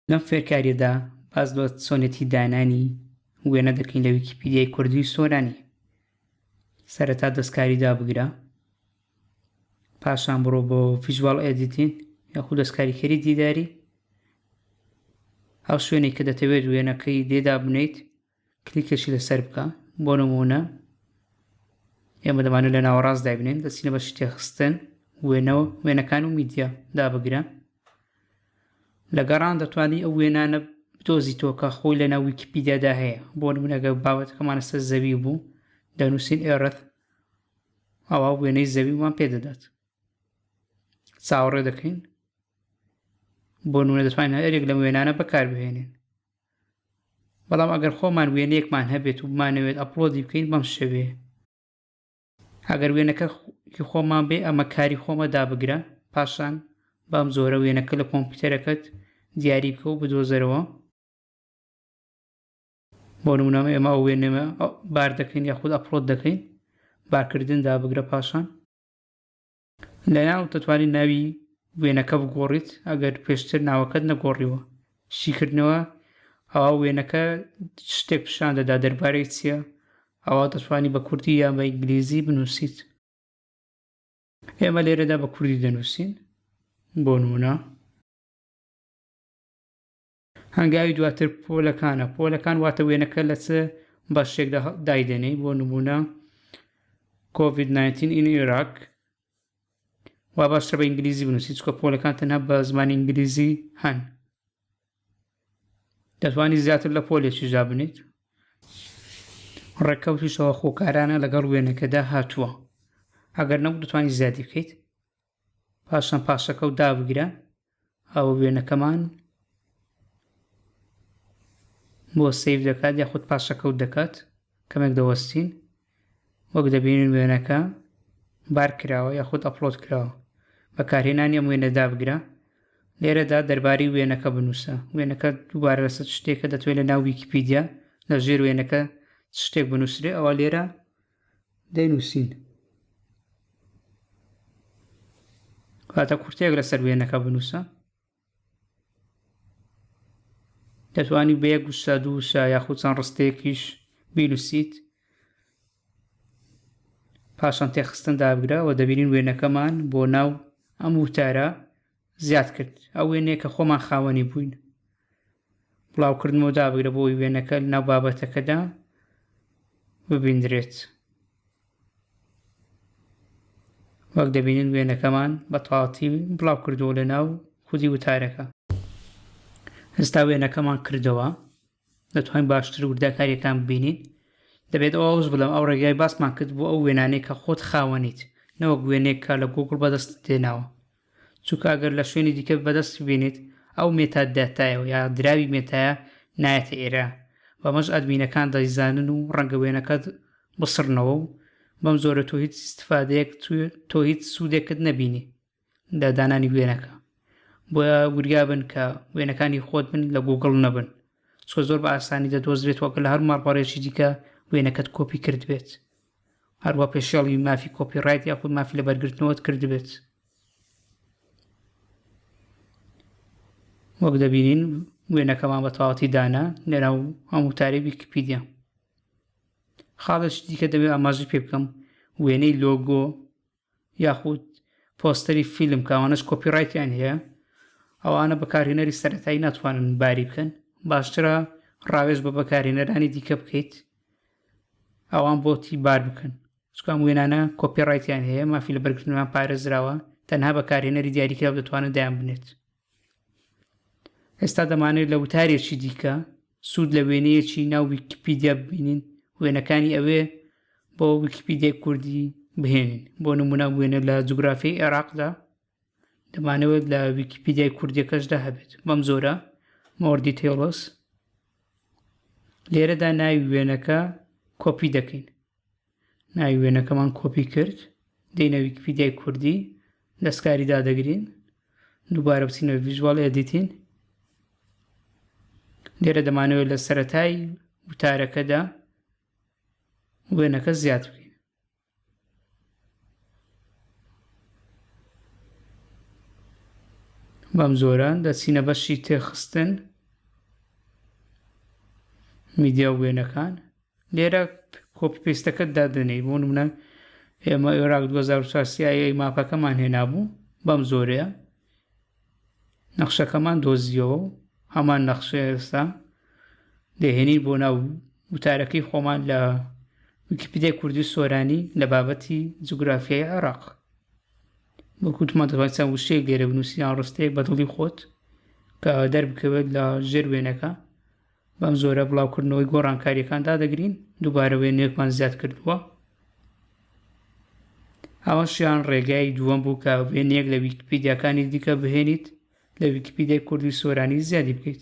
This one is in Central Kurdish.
لەم فێرکاریەدا باس بە چۆنیەتی دانانی وێنە دەکەین لە ویکیپیدیای کوردی و سۆرانی. سەرەتا دەستکاری دابگرە، پاشان بڕۆ بۆ ڤیژوال ئێدیتین یاخود دەستکاریکەری دیداری. ئەو شوێنێک کە دەتەوێت وێنەکەی لێدا بنیت کلیکەشی لەسەر بکە. بۆ نمونە ئێمە دەمانێت لە ناوەڕاست دابنین، دەچینە بە شتێخستن وێنەکان و میدیا دابگرە. لە گەڕان دەتوانانی ئەو وێنانە بدۆزیتەوە کە خۆی لە ناو ویکیپیدیادا هەیە. بۆ نمونە ئەگەر بابەتەکەمان لەسەر زەوی بوو دەنووسین ئێرەت، ئەوە وێنەی زەویمان پێدەدات. چاوەڕێ دەکەین، بۆ نمونە دەتوانین هەرێک لەم وێنانە بەکاربهێنین. بەڵام ئەگەر خۆمان وێنەیەکمان هەبێت و بمانەوێت ئەپلۆدی بکەین بەم شێوەیە. ئەگەر وێنەکەی خۆمان بێ ئەمە کاری خۆمە دابگرە، پاشان بەم زۆرە وێنەکە لە کۆمپیوتەرەکەت دیاری بکە و بدۆزەرەوە. بۆ نمونە ئێمە ئەو وێنەمە بار دەکەین یاخود ئەپلۆد دەکەین، بارکردن دابگرە. پاشان لەناو دەتوانین ناوی وێنەکە بگۆڕیت ئەگەر پێشتر ناوەکەت نەگۆڕیوە. شیکردنەوە ئەوە وێنەکە شتێک پیشان دەدا دەربارەی چییە، ئەوە دەتوانی بە کوردی یان بە ئینگلیزی بنووسیت. ئێمە لێرەدا بە کوردی دەنووسین. بۆ نمونە هەنگاوی دواتر پۆلەکانە. پۆلەکان واتە وێنەکە لە چ بەشێکدا دایدێنێ. بۆ نمونە COVID-19 in Iraq، وا باشترە بە ئینگلیزی بنووسیت چکە پۆلەکان تەنها بە زمانی ئینگلیزی هەن. دەتوانی زیاتر لە پۆلێکیشدا بنیت. ڕێککەوتیشەوە خۆکارانە لەگەڵ وێنەکەدا هاتووە. ئەگەر نەبوو دەتوانی زیادی بکەیت. پاشان پاشەکە و دابگرە، ئەوە وێنەکەمان بۆ سیڤ دەکات یاخود پاشەکەوت دەکات. کەمێک دەوەستین، وەک دەبینین وێنەکە بار کراوە یاخود ئەپلۆد کراوە. بەکارهێنانی ئەم وێنە دابگرە. لێرەدا دەربارەی وێنەکە بنووسە. وێنەکە دووبارە لەسەر شتێکە دەتوێت لە ناو ویکیپیدیا لە ژێر وێنەکە شتێک بنووسرێ، ئەوە لێرە دەینووسین. واتە کورتێک لەسەر وێنەکە بنووسە. دەتوانی بە یەک وشە دوو وشە یاخود چەند ڕستەیەکیش بینووسیت. پاشان تێخستن دابگرە و دەبینین وێنەکەمان بۆ ناو ئەم وتارە زیاد کرد. ئەو وێنەیە کە خۆمان خاوەنی بووین. بڵاوکردنەوە دابگرە بۆی وێنەکە ناو بابەتەکەدا ببیندرێت. وەک دەبینین وێنەکەمان بە تەواوەتی بڵاو کردەوە لە ناو خودی وتارەکە. ئێستا وێنەکەمان کردەوە، دەتوانین باشتر وردەکاریەکان ببینین. دەبێت ئەوەش بڵێم ئەو ڕێگای باسمان کرد بۆ ئەو وێنانەی کە خۆت خاوەنیت، نەوەک وێنەیەک کە لە گوگڵ بەدەست دێناوە. چونکە ئەگەر لە شوێنی دیکە بەدەست ببینیت ئەو مێتا داتایەوە یا دراوی مێتایە نایەتە ئێرە. بەمەش ئەدمینەکان دەیزانن و ڕەنگە وێنەکەت بسڕنەوە و بەم زۆرە تۆ هیچ استفادەیەک تۆ هیچ سوودێکت نەبینی لە دانانی وێنەکە. بۆیە وریابن کە وێنەکانی خۆت بن لە گوگڵ نەبن، چکە زۆر بە ئاسانی دەدۆزرێت وەکە لە هەر ماڵپەڕێکی دیکە وێنەکەت کۆپی کرد بێت، هەروە پێشێڵی مافی کۆپیڕایت یاخود مافی لەبەرگرتنەوەت کرد بێت. وەک دەبینین وێنەکەمان بە تەواوەتی دانا لەناو هەموو وتارەی ویکیپیدیا. خاڵێکی دیکە دەبێت ئاماژەی پێ بکەم، وێنەی لۆگۆ یاخود پۆستەری فیلم کە ئەوانەش کۆپیڕایتیان هەیە، ئەوانە بەکارهێنەری سەرەتایی ناتوانن باری بکەن. باشترە ڕاوێژ بە بەکارهێنەرانی دیکە بکەیت، ئەوان بۆتی بار بکەن، چکە ئەم وێنانە کۆپیڕایتیان هەیە، مافی لەبەرگرتنیان پارێزراوە، تەنها بەکارهێنەری دیاریکراو دەتوانن دایان بنێت. ئێستا دەمانێت لە وتارێکی دیکە سوود لە وێنەیەکی ناو ویکیپیدیا ببینین، وێنەکانی ئەوێ بۆ ویکیپیدیای کوردی بهێنین. بۆ نمونە وێنە لە جوگرافیای عێراقدا دەمانەوێت لە ویکیپیدیای کوردیەکەشدا هەبێت. بەم زۆرە مۆر دیتیلز. لێرەدا ناوی وێنەکە کۆپی دەکەین. ناوی وێنەکەمان کۆپی کرد، دەینە ویکیپیدیای کوردی، دەستکاری دادەگرین، دووبارە بچینە ڤیژوال ئێدیتین. لێرە دەمانەوێت لە سەرەتای وتارەکەدا وێنەکە زیاد بکەین. بەم زۆرە دەچینە بەشی تێخستن میدیا و وێنەکان لێرە کۆپی پێستەکەت دادنێ بۆ نمونە ئێمە عێراق 2004 CIA ماپەکەمان هێنابوو بەم زۆرەیە نەخشەکەمان دۆزیەوە و هەمان نەخشەیە ئێستا دەهێنین بۆ ناو وتارەکەی خۆمان لە ویکیپیدیای کوردی سۆرانی لە بابەتی جوگرافیای عێراق وەکوتمان دەبێت وشەیەک لێرە بنووسیان ڕستەیەک بە دڵی خۆت کە دەربکەوێت لە ژێر وێنەکە بەم زۆرە بڵاوکردنەوەی گۆڕانکاریەکان دادەگرین دووبارە وێنەیەکمان زیاد کردووە ئەوەشیان ڕێگای دووەم بوو کە وێنەیەک لە ویکیپیدیاکانی دیکە بهێنیت لە ویکیپیدیای کوردی سۆرانی زیادی بکەیت